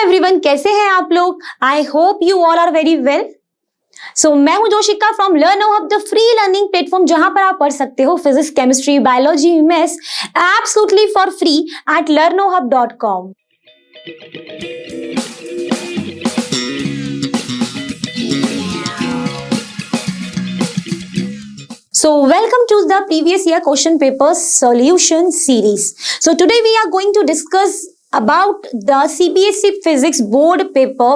Everyone, कैसे हैं आप लोग? I hope you all are very well. So मैं हूं Joshika from Learno hub, the free learning platform जहां पर आप पढ़ सकते हो physics, chemistry, biology, maths absolutely for free at learnohub.com। So welcome to the previous year question paper solution series. So today we are going to discuss about the CBSE Physics Board paper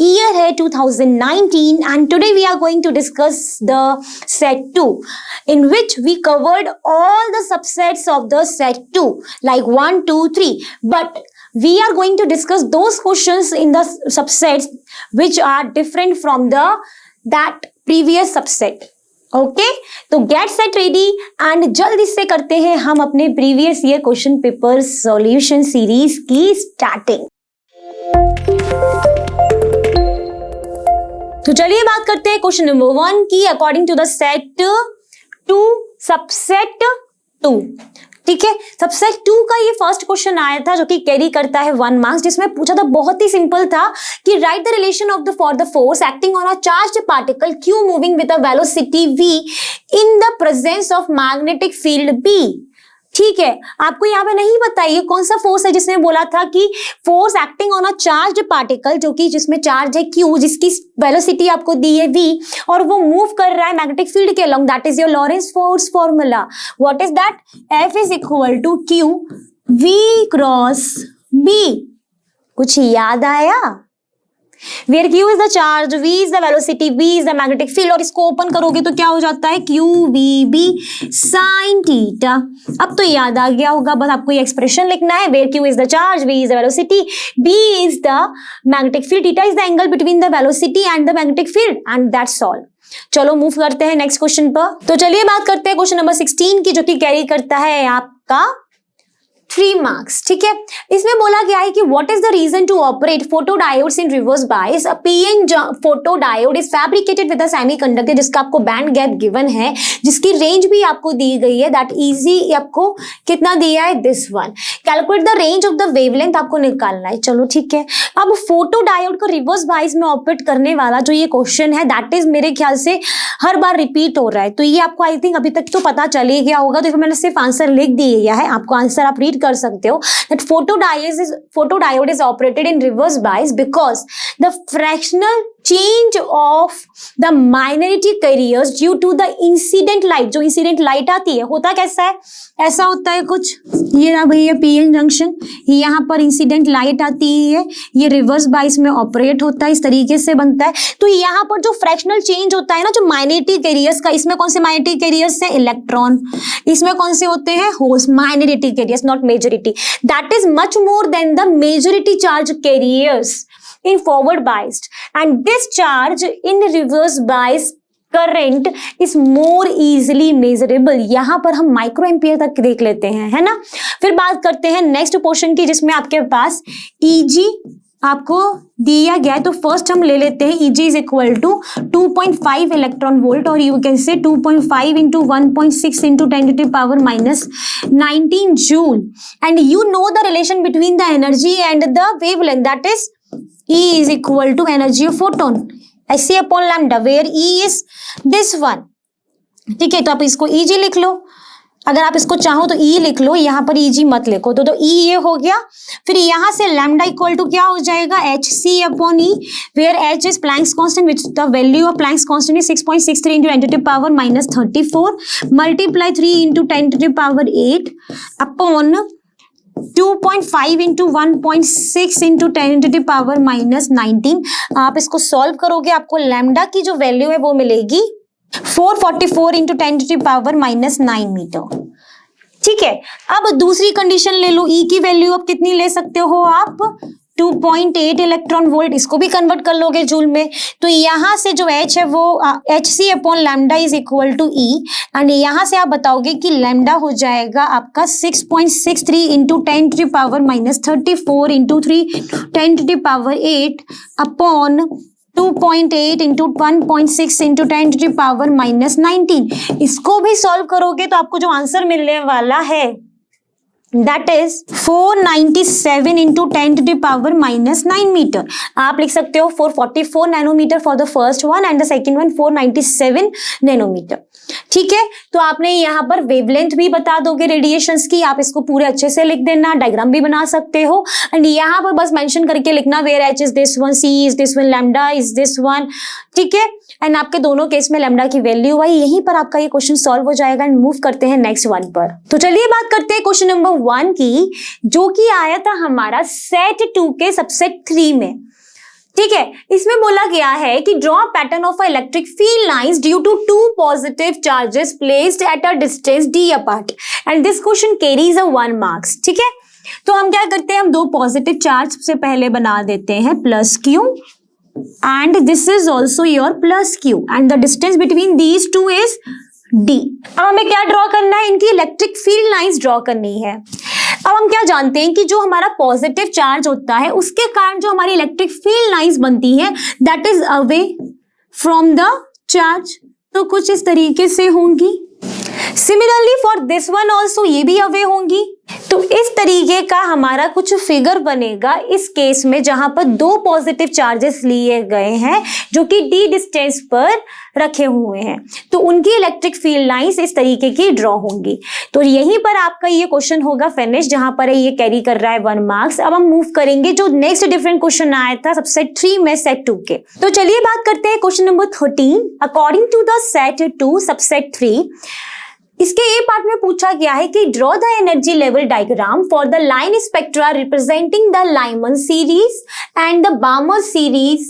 year है 2019, and today we are going to discuss the set 2 in which we covered all the subsets of the set 2 like 1, 2, 3, but we are going to discuss those questions in the subsets which are different from that previous subset. Okay, तो get set ready and जल्दी से करते हैं हम अपने previous year question paper solution series की starting. तो चलिए बात करते हैं क्वेश्चन नंबर 1 की according to the set 2 subset 2। ठीक है, सबसेट 2 का ये फर्स्ट क्वेश्चन आया था जो कि कैरी करता है 1 मार्क्स, जिसमें पूछा था, बहुत ही सिंपल था कि right the relation of the for the force acting on a charged particle Q moving with a velocity V in the presence of magnetic field B। ठीक है, आपको यहाँ पे नहीं बताइए कौन सा फोर्स है जिसने बोला था कि force acting on a charged particle, जो कि जिसमें चार्ज है Q, जिसकी वेलोसिटी आपको दी है V और वो मूव कर रहा है मैग्नेटिक फील्ड के अलोंग। That is your Lorentz force formula. What is that? F is equal to Q V cross B। कुछ याद आया? Where Q is the charge, V is the velocity, B is the magnetic field, और इसको open करोगे तो क्या हो जाता है? QVB sin theta. अब तो याद आ गया होगा, बस आपको ये एक्सप्रेशन लिखना है। Where Q is the charge, V is the velocity, B is the magnetic field, theta is the angle between the velocity and the magnetic field, and that's all। चलो मूव करते हैं नेक्स्ट क्वेश्चन पर। तो चलिए बात करते हैं question number 16 की, जो कि कैरी करता है आपका 3 मार्क्स। ठीक है, इसमें बोला गया है कि what is the reason to operate photodiodes in reverse bias. A PN photodiode is fabricated with a semiconductor, जिसका आपको बैंड गैप गिवन है, जिसकी रेंज भी आपको दी गई है। दैट इजी आपको कितना दिया है? This one. Calculate the range of the wavelength आपको निकालना है। चलो ठीक है, अब फोटोडायोड को रिवर्स बायस में ऑपरेट करने वाला जो ये क्वेश्चन है, दैट इज मेरे ख्याल से हर बार रिपीट हो रहा है, तो ये आपको आई थिंक अभी तक तो पता चल ही गया होगा। तो मैंने सिर्फ आंसर लिख दिया है, आपको आंसर आप रीड कर सकते हो। that photodiode is operated in reverse bias because the fractional change of the minority carriers due to the incident light, जो incident light आती है, होता कैसा है? ऐसा होता है कुछ, ये ना भैया पीएन जंक्शन, यहाँ पर इंसिडेंट लाइट आती है, ये रिवर्स बाइस में ऑपरेट होता है, इस तरीके से बनता है। तो यहाँ पर जो फ्रैक्शनल चेंज होता है ना, जो माइनॉरिटी कैरियर्स का, इसमें कौन से माइनॉरिटी कैरियर्स है? इलेक्ट्रॉन। इसमें कौन से होते हैं? Holes. Minority carriers, not majority. That is much more than the majority charge carriers in forward biased, and this charge in reverse bias current is more easily measurable। यहां पर हम micro ampere तक देख लेते हैं, है ना। फिर बात करते हैं नेक्स्ट पोर्शन की, जिसमें आपके पास EG आपको दिया गया है। तो फर्स्ट हम ले लेते हैं EG is equal to 2.5 electron volt, और you can say 2.5 into 1.6 into 10⁻⁻19 joule. And you know the relation between the energy and the wavelength, that is E is equal to energy of photon, ऐसे upon lambda, where E is this one। ठीक है, तो आप इसको EG लिख लो। अगर आप इसको चाहो तो E लिख लो, यहाँ पर EG मत लिखो। तो E ये हो गया। फिर यहाँ से लैम्डा इक्वल टू क्या हो जाएगा? HC upon E, where H is Planck's constant, which the value of Planck's constant is 6.63 into 10⁻⁻34 multiply 3 into 10⁻8 upon 2.5 into 1.6 into 10⁻⁻19। आप इसको सॉल्व करोगे, आपको लैम्डा की जो वैल्यू है वो मिलेगी 444 इंटू 10⁻⁹ मीटर। ठीक है, अब दूसरी कंडीशन ले लो। E की वैल्यू अब कितनी ले सकते हो आप? 2.8 इलेक्ट्रॉन वोल्ट। इसको भी कन्वर्ट कर लोगे जूल में, तो यहाँ से जो H है वो HC upon lambda is equal to E, and यहाँ से आप बताओगे कि लैम्डा हो जाएगा आपका 6.63 into 10⁻⁻34 into 10⁸ upon 2.8 into 1.6 into 10⁻⁻19। इसको भी सॉल्व करोगे तो आपको जो आंसर मिलने वाला है That is 497 into 10 to the power minus 9 मीटर. आप लिख सकते हो 444 nanometer for the first one and the second one 497 nanometer. ठीक है, तो आपने यहाँ पर वेवलेंथ भी बता दोगे रेडिएशंस की. आप इसको पूरे अच्छे से लिख देना, डायग्राम भी बना सकते हो एंड यहाँ पर बस मेंशन करके लिखना where H is this one, C is this one, lambda is this one. ठीक है, एंड आपके दोनों केस में लैम्डा की वैल्यू आई. यहीं पर आपका ये क्वेश्चन सॉल्व हो जाएगा एंड मूव करते हैं नेक्स्ट वन पर. तो चलिए बात करते हैं क्वेश्चन नंबर 1 की, जो कि आया था हमारा सेट 2 के सबसेट 3 में. ठीक है, इसमें बोला गया है कि draw pattern of electric field lines due to 2 positive charges placed at a distance d apart and this question carries a 1 marks. ठीक है, तो हम क्या करते हैं, हम 2 पॉजिटिव चार्ज से पहले बना देते हैं plus q and this is also your plus q and the distance between these two is d. अब हमें क्या ड्रॉ करना है, इनकी इलेक्ट्रिक फील्ड लाइंस ड्रॉ करनी है. अब हम क्या जानते हैं कि जो हमारा पॉजिटिव चार्ज होता है उसके कारण जो हमारी इलेक्ट्रिक फील्ड लाइंस बनती है that is away from the charge. तो कुछ इस तरीके से होंगी. Similarly for this one also, ये भी अवे होंगी. तो इस तरीके का हमारा कुछ फिगर बनेगा इस केस में जहां पर 2 पॉजिटिव चार्जेस लिए गए हैं जो कि d डिस्टेंस पर रखे हुए हैं. तो उनकी इलेक्ट्रिक फील्ड लाइंस इस तरीके की ड्रॉ होंगी. तो यहीं पर आपका ये क्वेश्चन होगा फिनिश, जहां पर ये कैरी कर रहा है 1 मार्क्स. अब हम मूव करेंगे जो नेक्स्ट डिफरेंट क्वेश्चन आया था सबसेट 3 में सेट 2 के. तो चलिए बात करते हैं question number 13. According to the set 2 subset 3, इसके ए पार्ट में पूछा गया है कि draw the energy level diagram for the line spectra representing the Lyman series and the Balmer series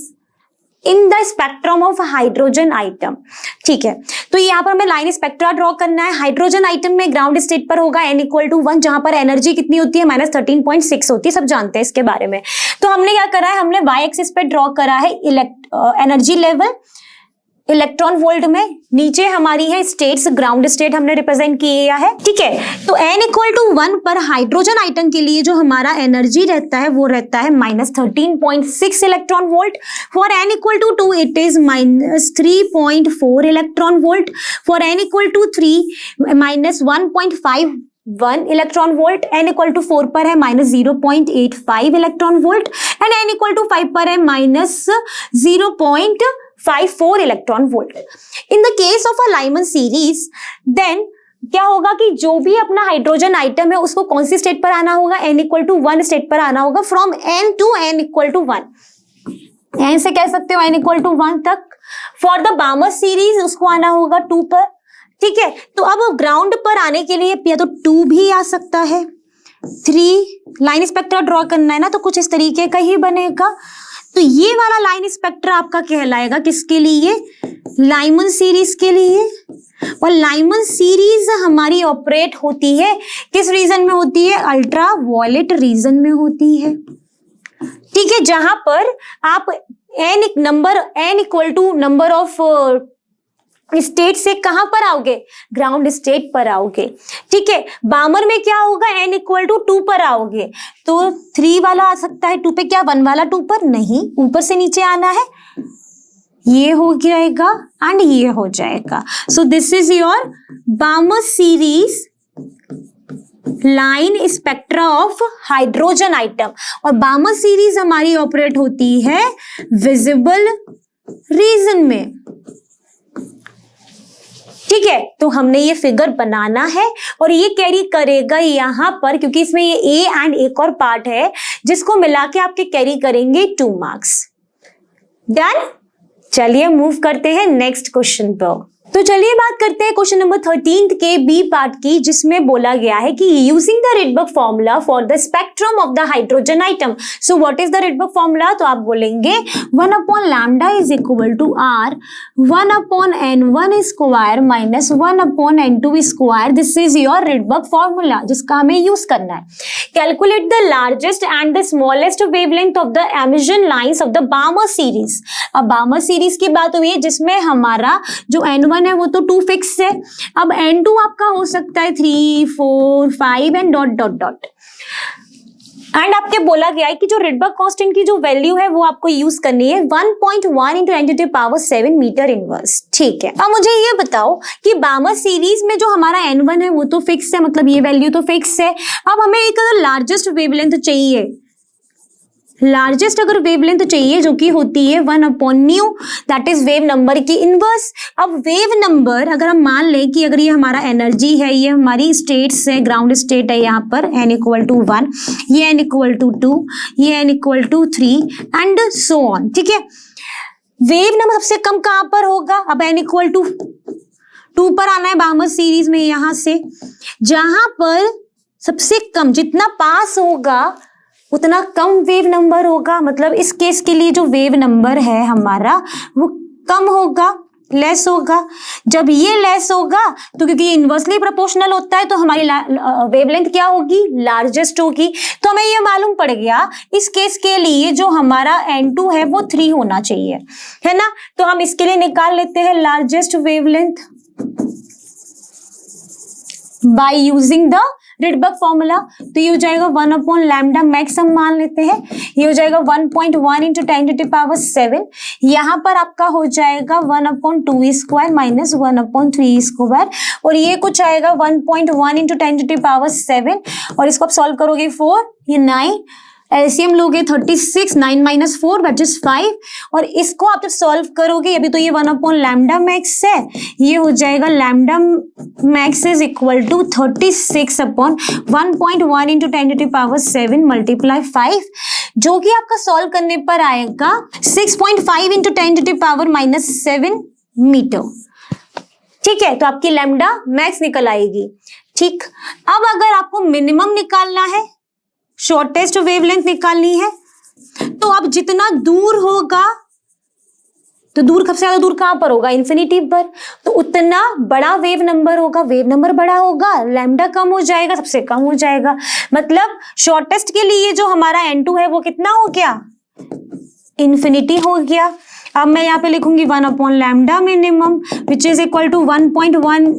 in the spectrum of hydrogen atom. ठीक है, तो यहाँ पर हमें लाइन स्पेक्ट्रा ड्रॉ करना है. हाइड्रोजन आइटम में ग्राउंड स्टेट पर होगा n=1, जहां पर एनर्जी कितनी होती है -13.6 होती है. सब जानते हैं इसके बारे में. तो हमने क्या करा है, हमने y एक्सिस पे ड्रॉ करा है एनर्जी लेवल इलेक्ट्रॉन वोल्ट में. नीचे हमारी है स्टेट्स, ग्राउंड स्टेट हमने रिप्रेजेंट किया है. ठीक है, तो n=1 पर हाइड्रोजन आइटम के लिए जो हमारा एनर्जी रहता है वो रहता है -13.6 electron volt. For n=2 it is -3.4 electron volt. For n=3 -1.51 electron volt. n=4 पर है -0.85 इलेक्ट्रॉन वोल्ट एंड n=5 पर है -0.54 electron volt. In the case of a Lyman series then क्या होगा कि जो भी अपना हाइड्रोजन आइटम है उसको कौन सी स्टेट पर आना होगा, n=1 स्टेट पर आना होगा. From n to n=1, n से कह सकते हो n=1 तक. फॉर द बामर सीरीज उसको आना होगा 2 पर. ठीक है, तो अब ग्राउंड पर आने के लिए या तो 2 भी आ सकता है, 3 लाइन स्पेक्ट्रा ड्रॉ करना है ना, तो कुछ इस तरीके का ही बनेगा. तो ये वाला लाइन स्पेक्ट्रा आपका कहलाएगा किसके लिए, लाइमन सीरीज के लिए. और लाइमन सीरीज हमारी ऑपरेट होती है किस रीजन में होती है, अल्ट्रा वायलेट रीजन में होती है. ठीक है, जहां पर आप n=नंबर ऑफ स्टेट से कहां पर आओगे, ग्राउंड स्टेट पर आओगे. ठीक है, बामर में क्या होगा, n=2 पर आओगे. तो 3 वाला आ सकता है 2 पे, क्या 1 वाला 2 पर नहीं, ऊपर से नीचे आना है. ये हो जाएगा एंड ये हो जाएगा. सो this is your बामर series line spectra of hydrogen item. और बामर सीरीज हमारी ऑपरेट होती है विजिबल रीजन में. ठीक है, तो हमने ये फिगर बनाना है और ये कैरी करेगा यहाँ पर, क्योंकि इसमें ये ए एंड एक और पार्ट है जिसको मिला के आपके कैरी करेंगे 2 मार्क्स. डन. चलिए मूव करते हैं नेक्स्ट क्वेश्चन पर. तो चलिए बात करते हैं क्वेश्चन नंबर 13 के बी पार्ट की, जिसमें बोला गया है कि using the Rydberg formula for the spectrum of the hydrogen atom. So what is the Rydberg formula, तो आप बोलेंगे 1/λ is equal to r 1/n1 square minus 1/n2 square. This is your Rydberg formula जिसका हमें use करना है. Calculate the largest and the smallest wavelength of the emission lines of the Balmer series. अब Balmer series की बात हुई है जिसमें हमारा जो n1 है वो तो 2 फिक्स है. अब n2 आपका हो सकता है 3, 4, 5 and dot dot dot. And आपके बोला गया है कि जो रिडबर्ग कांस्टेंट की जो वैल्यू है वो आपको यूज करनी है 1.1 इंटू 10⁻⁷ मीटर इनवर्स। ठीक है, अब मुझे ये बताओ कि बामर सीरीज में जो हमारा n1 है वो तो फिक्स है, मतलब ये वैल्यू तो फिक्स है। अब हमें एक लार्जेस्ट वेवलेंथ चाहिए, लार्जेस्ट अगर वेवलेंथ चाहिए जो कि होती है 1/ν, दैट इज वेव नंबर की इनवर्स। अब वेव नंबर अगर हम मान लें कि अगर ये हमारा एनर्जी है, ये हमारी स्टेट्स है, ग्राउंड स्टेट है यहाँ पर n = 1, ये n = 2, ये n = 3 एंड सो ऑन। ठीक है, वेव नंबर सबसे कम कहाँ पर होगा? अब n = 2 पर आना है बामर सीरीज में, यहां से जहां पर सबसे कम जितना पास होगा उतना कम वेव नंबर होगा। मतलब इस केस के लिए जो वेव नंबर है हमारा वो कम होगा, लेस होगा। जब ये लेस होगा तो क्योंकि ये इन्वर्सली प्रोपोर्शनल होता है तो हमारी वेवलेंथ क्या होगी? लार्जेस्ट होगी। तो हमें ये मालूम पड़ गया इस केस के लिए जो हमारा n2 है वो 3 होना चाहिए, है ना। तो हम इसके लिए निकाल लेते हैं largest wavelength by using the Rydberg formula. तो ये हो जाएगा 1/λ मैक्स हम मान लेते हैं, ये हो जाएगा 1.1 इंटू 10⁻⁷। यहाँ पर आपका हो जाएगा 1/2² माइनस 1/3², और ये कुछ आएगा 1.1 इंटू 10⁻⁷, और इसको आप सॉल्व करोगे 4, ये 9, एलसीएम लोगे 36, 9 - 4 दैट इज 5, और इसको आप जब सॉल्व करोगे, अभी तो ये 1/λ मैक्स है, ये हो जाएगा lambda max is equal to 36/1.1 into 10⁻⁷ multiply 5, जो कि आपका सॉल्व करने पर आएगा 6.5 इंटू 10⁻⁻7 मीटर। ठीक है, तो आपकी लैम्डा मैक्स निकल आएगी। ठीक, अब अगर आपको मिनिमम निकालना है, शॉर्टेस्ट वेवलेंथ निकालनी है, तो अब जितना दूर होगा, तो दूर सबसे ज्यादा दूर कहां पर होगा? इन्फिनिटी पर, तो उतना बड़ा वेव नंबर होगा। वेव नंबर बड़ा होगा, लैम्डा कम हो जाएगा, सबसे कम हो जाएगा। मतलब शॉर्टेस्ट के लिए जो हमारा n2 है वो कितना हो गया? इन्फिनिटी हो गया। अब मैं यहाँ पे लिखूंगी 1/λ minimum which is equal to 1.1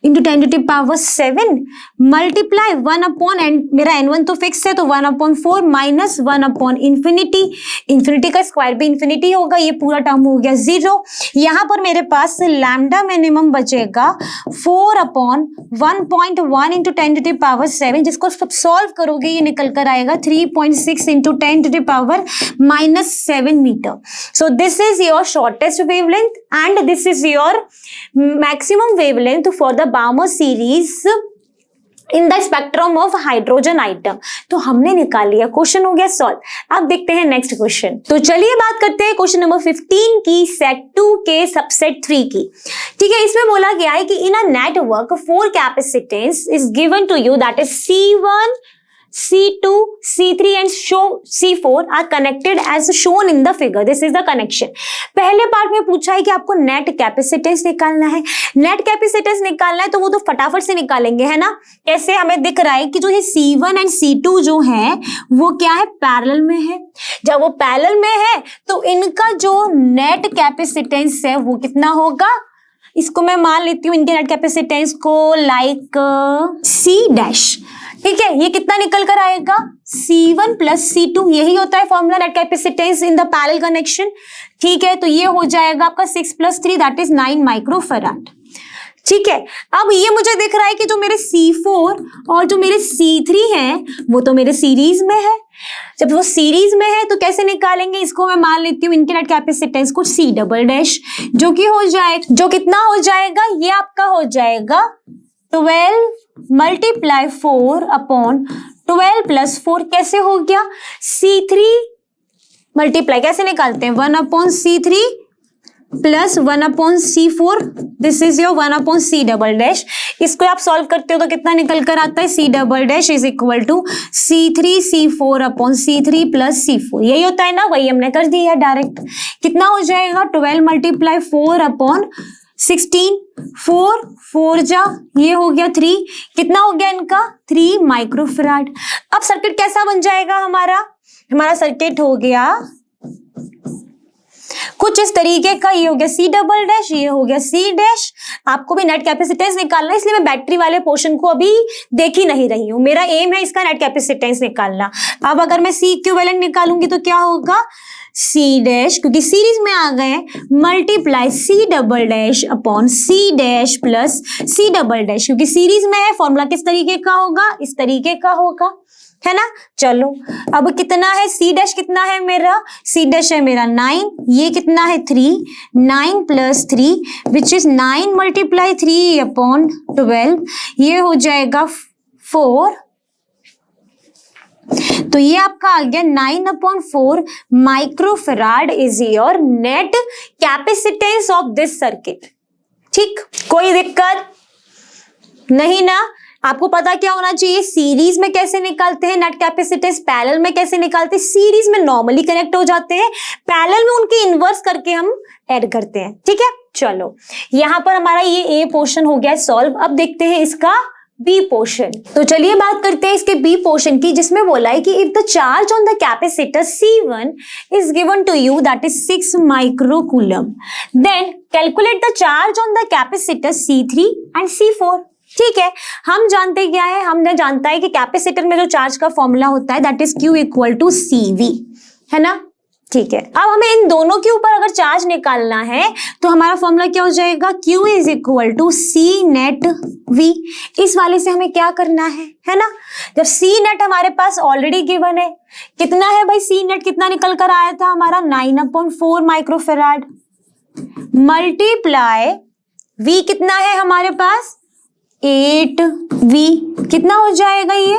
into 10⁻⁷ multiply 1/n, मेरा n1 तो फिक्स है तो 1/4 माइनस 1/∞, इन्फिनिटी का स्क्वायर भी इन्फिनिटी होगा, ये पूरा टर्म हो गया 0। यहाँ पर मेरे पास लैम्डा मिनिमम बचेगा 4/1.1 इंटू 10⁻⁷, जिसको सब सॉल्व करोगे ये निकल कर आएगा 3.6 इंटू 10⁻⁻7 मीटर। So this is your shortest wavelength and this is your maximum wavelength for the Balmer series in the spectrum of hydrogen atom. तो हमने निकाल लिया, क्वेश्चन हो गया सॉल्व। अब देखते हैं नेक्स्ट क्वेश्चन। तो चलिए बात करते हैं क्वेश्चन नंबर 15 की, सेट 2 के सबसेट 3 की। ठीक है, इसमें बोला गया है कि in a network 4 capacitance is given to you, that is C1, C2, C3 and C4 are connected as shown in the figure. This is the connection. पहले पार्ट में पूछा है कि आपको नेट कैपेसिटेंस निकालना है। नेट कैपेसिटेंस निकालना है तो वो तो फटाफट से निकालेंगे, है ना। कैसे? हमें दिख रहा है कि जो ये C1 एंड C2 जो है वो क्या है? पैरेलल में है। जब वो पैरेलल में है तो इनका जो नेट कैपेसिटेंस है वो कितना होगा? इसको मैं मान लेती हूँ इनके नेट कैपेसिटेंस को लाइक C'। ठीक है, ये कितना निकल कर आएगा? C1 प्लस C2, यही होता है formula net capacitance in the parallel connection. ठीक है, तो ये हो जाएगा आपका 6 + 3 दैट इज 9 माइक्रोफैराड। ठीक है, अब ये मुझे दिख रहा है कि जो मेरे C4 और जो मेरे C3 हैं वो तो मेरे सीरीज में है। जब वो सीरीज में है तो कैसे निकालेंगे? इसको मैं मान लेती हूँ इनके नेट कैपेसिटेंस को C', जो कि हो जाए, जो कितना हो जाएगा? ये आपका हो जाएगा 12 × 4/12 + 4। कैसे हो गया? C3 मल्टीप्लाई कैसे निकालते हैं? 1/C3 plus 1/C4, this is your 1/C'। इसको आप सॉल्व करते हो तो कितना निकल कर आता है? C' is equal to C3 C4/C3 plus C4। यही होता है ना, वही हमने कर दिया है डायरेक्ट। कितना हो जाएगा? 12 × 4/16, 4 जा, ये हो गया 3। कितना हो गया इनका? 3 माइक्रोफैराड। अब सर्किट कैसा बन जाएगा हमारा? हमारा सर्किट हो गया कुछ इस तरीके का, ये हो गया सी डबल डैश, ये हो गया सी डैश। आपको भी नेट कैपेसिटेंस निकालना है, इसलिए मैं बैटरी वाले पोर्शन को अभी देख ही नहीं रही हूं, मेरा एम है इसका नेट कैपेसिटेंस निकालना। अब अगर मैं सी इक्विवेलेंट निकालूंगी तो क्या होगा, सी डैश, क्योंकि सीरीज में आ गए, multiply C double dash upon C dash plus C double dash, क्योंकि सीरीज में है। फॉर्मूला किस तरीके का होगा, इस तरीके का होगा, है ना। चलो अब कितना है, सी डैश कितना है मेरा, सी डैश है मेरा 9, ये कितना है 3, 9 plus 3 which is 9 multiply 3 upon 12, ये हो जाएगा 4। तो ये आपका आ गया 9/4 microfarad is your net capacitance of this circuit. ठीक, कोई दिक्कत नहीं ना। आपको पता क्या होना चाहिए, सीरीज में कैसे निकालते हैं नेट कैपेसिटेंस, पैरेलल में कैसे निकालते हैं। सीरीज में नॉर्मली कनेक्ट हो जाते हैं, पैरेलल में उनके इनवर्स करके हम ऐड करते हैं। ठीक है, चलो यहां पर हमारा ये ए पोर्शन हो गया सॉल्व। अब देखते हैं इसका बी पोर्शन। तो चलिए बात करते हैं इसके बी पोर्शन की, जिसमें बोला है कि if the charge on the capacitor C1 is given to you that is 6 microcoulomb, then calculate the charge on the capacitor C3 and C4। ठीक है, हम जानते क्या है, हमने जानता है कि कैपेसिटर में जो चार्ज का फॉर्मूला होता है that is Q equal to CV, है ना। ठीक है, अब हमें इन दोनों के ऊपर अगर चार्ज निकालना है तो हमारा फॉर्मूला क्या हो जाएगा, Q is equal to C net V। इस वाले से हमें क्या करना है ना। जब C नेट हमारे पास ऑलरेडी गिवन है, कितना है भाई C नेट, कितना निकल कर आया था हमारा 9/4 माइक्रोफेराड मल्टीप्लाई V कितना है हमारे पास 8V, कितना हो जाएगा ये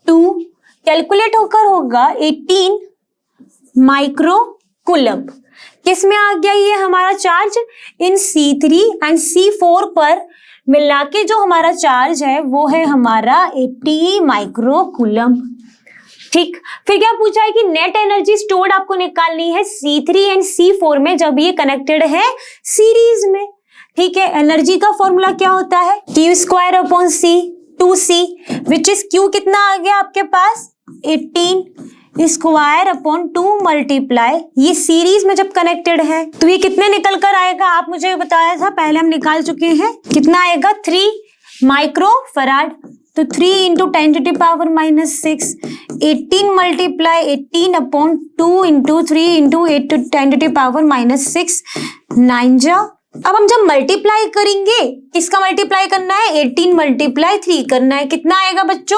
2, कैलकुलेट होकर होगा 18 माइक्रोकूलम। किस में आ गया ये हमारा charge, in C3 and C4 पर मिला के जो हमारा चार्ज है वो है हमारा 80 माइक्रोकूलम। ठीक, फिर क्या पूछा है कि नेट एनर्जी स्टोर्ड आपको निकालनी है C3 एंड C4 में जब ये कनेक्टेड है सीरीज में। ठीक है, एनर्जी का फॉर्मूला क्या होता है, Q square upon C 2C which is Q कितना आ गया आपके पास 18 स्क्वायर अपॉन 2 मल्टीप्लाई, ये सीरीज में जब कनेक्टेड है तो ये कितने निकल कर आएगा, आप मुझे बताया था पहले हम निकाल चुके हैं, कितना आएगा 3 माइक्रोफराड। तो 3 into 10⁻⁻6, 18 multiply 18 upon 2 into 3 into 8 to 10⁻⁻6, 9 जा। अब हम जब मल्टीप्लाई करेंगे, किसका मल्टीप्लाई करना है, 18 मल्टीप्लाई 3 करना है, कितना आएगा बच्चों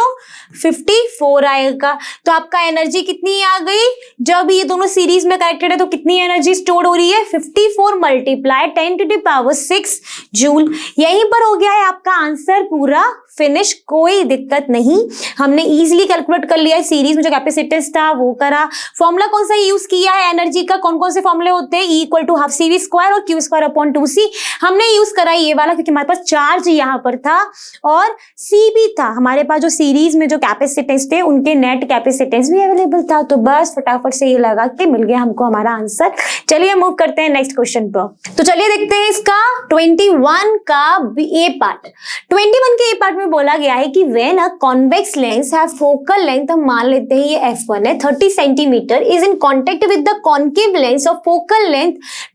54 आएगा। तो आपका एनर्जी कितनी आ गई, जब ये दोनों सीरीज में कनेक्टेड है तो कितनी एनर्जी स्टोर हो रही है 54 मल्टीप्लाई 10⁻6 जूल। यहीं पर हो गया है आपका आंसर पूरा फिनिश, कोई दिक्कत नहीं। हमने इजीली कैलकुलेट कर लिया है, सीरीज में जो कैपेसिटेंस था वो करा। फॉर्मूला कौन सा यूज किया है एनर्जी का, कौन कौन से फॉर्मूले होते हैं, E equal to half CV square और Q स्क्वायर अपॉन 2C। हमने यूज करा ये वाला क्योंकि हमारे पास चार्ज यहाँ पर था और C भी था, हमारे पास जो सीरीज में जो कैपेसिटेंस थे उनके नेट कैपेसिटेंस भी अवेलेबल था। तो बस फटाफट से ये लगा के मिल गया हमको हमारा आंसर। चलिए मूव करते हैं नेक्स्ट क्वेश्चन पर। तो चलिए देखते हैं इसका 21 का ए पार्ट। 21 के ए पार्ट में बोला गया है कि when a convex lens have focal length, हम मान लेते हैं ये f1 है 30 centimetre, is in contact with the concave lens of focal length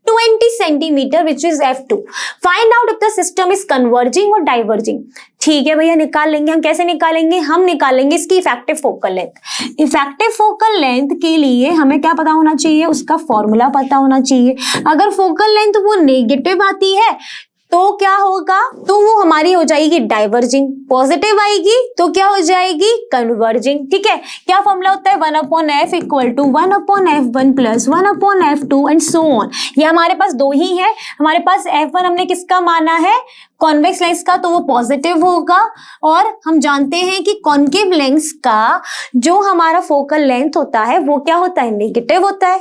20 centimetre which is f2। Find out if the system is converging और डाइवर्जिंग। ठीक है भैया, निकाल लेंगे। हम कैसे निकालेंगे, हम निकालेंगे इसकी effective focal length. Effective focal length के लिए हमें क्या पता होना चाहिए, उसका फॉर्मूला पता होना चाहिए। अगर फोकल लेंथ वो नेगेटिव आती है तो क्या होगा, तो वो हमारी हो जाएगी डाइवर्जिंग। पॉजिटिव आएगी तो क्या हो जाएगी कन्वर्जिंग। ठीक है, क्या फॉर्मूला होता है 1/f equal to 1/f1 plus 1/f2 and so on. ये हमारे पास दो ही है, हमारे पास f1 हमने किसका माना है कॉन्वेक्स लेंस का, तो वो पॉजिटिव होगा। और हम जानते हैं कि कॉन्केव लेंस का जो हमारा फोकल लेंथ होता है वो क्या होता है, नेगेटिव होता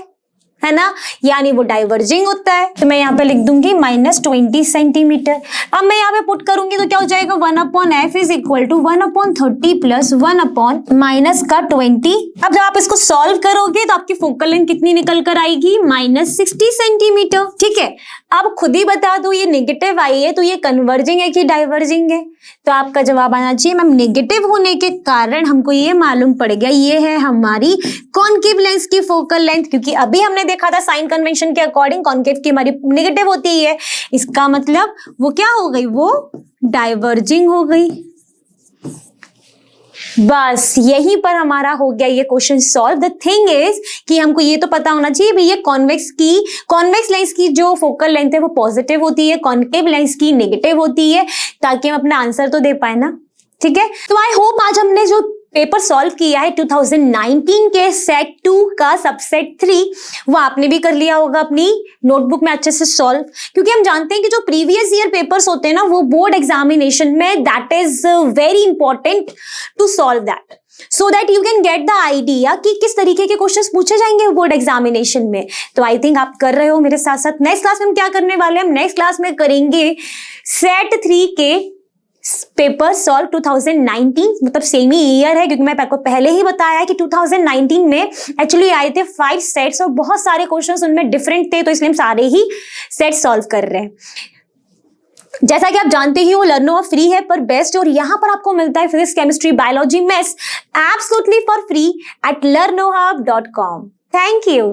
है ना, यानी वो डाइवर्जिंग होता है। तो मैं यहाँ पे लिख दूंगी -20 सेंटीमीटर। अब मैं यहाँ पे पुट करूंगी तो क्या हो जाएगा 1/f is equal to 1/30 plus 1/-20। अब जब आप इसको सॉल्व करोगे तो आपकी फोकल लेंथ कितनी निकल कर आएगी -60 सेंटीमीटर। ठीक है, अब खुद ही बता दो ये नेगेटिव आई है तो ये कन्वर्जिंग है कि डाइवर्जिंग है, तो आपका जवाब आना चाहिए मैम नेगेटिव होने के कारण हमको ये मालूम पड़ गया ये है हमारी कॉनकेव लेंस की फोकल लेंथ, क्योंकि अभी हमने देखा था साइन कन्वेंशन के अकॉर्डिंग कॉनकेव की हमारी नेगेटिव होती है, इसका मतलब वो क्या हो गई, वो डाइवर्जिंग हो गई। बस यहीं पर हमारा हो गया ये question solve. The thing is कि हमको ये तो पता होना चाहिए भैया कॉन्वेक्स लेंस की जो फोकल लेंथ है वो पॉजिटिव होती है, कॉनकेव लेंस की नेगेटिव होती है, ताकि हम अपना आंसर तो दे पाए ना। ठीक है, तो आई होप आज हमने जो पेपर सॉल्व किया है 2019 के सेट 2 का सबसेट 3 वो आपने भी कर लिया होगा अपनी नोटबुक में अच्छे से सॉल्व, क्योंकि हम जानते हैं कि जो प्रीवियस ईयर पेपर्स होते हैं ना वो बोर्ड एग्जामिनेशन में that is very important to solve that, so that you can get the idea कि किस तरीके के क्वेश्चंस पूछे जाएंगे बोर्ड एग्जामिनेशन में। तो आई थिंक आप कर रहे हो मेरे साथ साथ। नेक्स्ट क्लास में हम क्या करने वाले हैं, हम नेक्स्ट क्लास में करेंगे सेट 3 के पेपर सॉल्व 2019, मतलब सेम ही ईयर है, क्योंकि मैं आपको पहले ही बताया है कि 2019 में एक्चुअली आए थे 5 सेट्स और बहुत सारे क्वेश्चंस उनमें डिफरेंट थे, तो इसलिए हम सारे ही सेट सॉल्व कर रहे हैं। जैसा कि आप जानते ही हो लर्नो फ्री है पर बेस्ट, और यहां पर आपको मिलता है physics chemistry biology maths absolutely for free at learnohub.com। Thank you.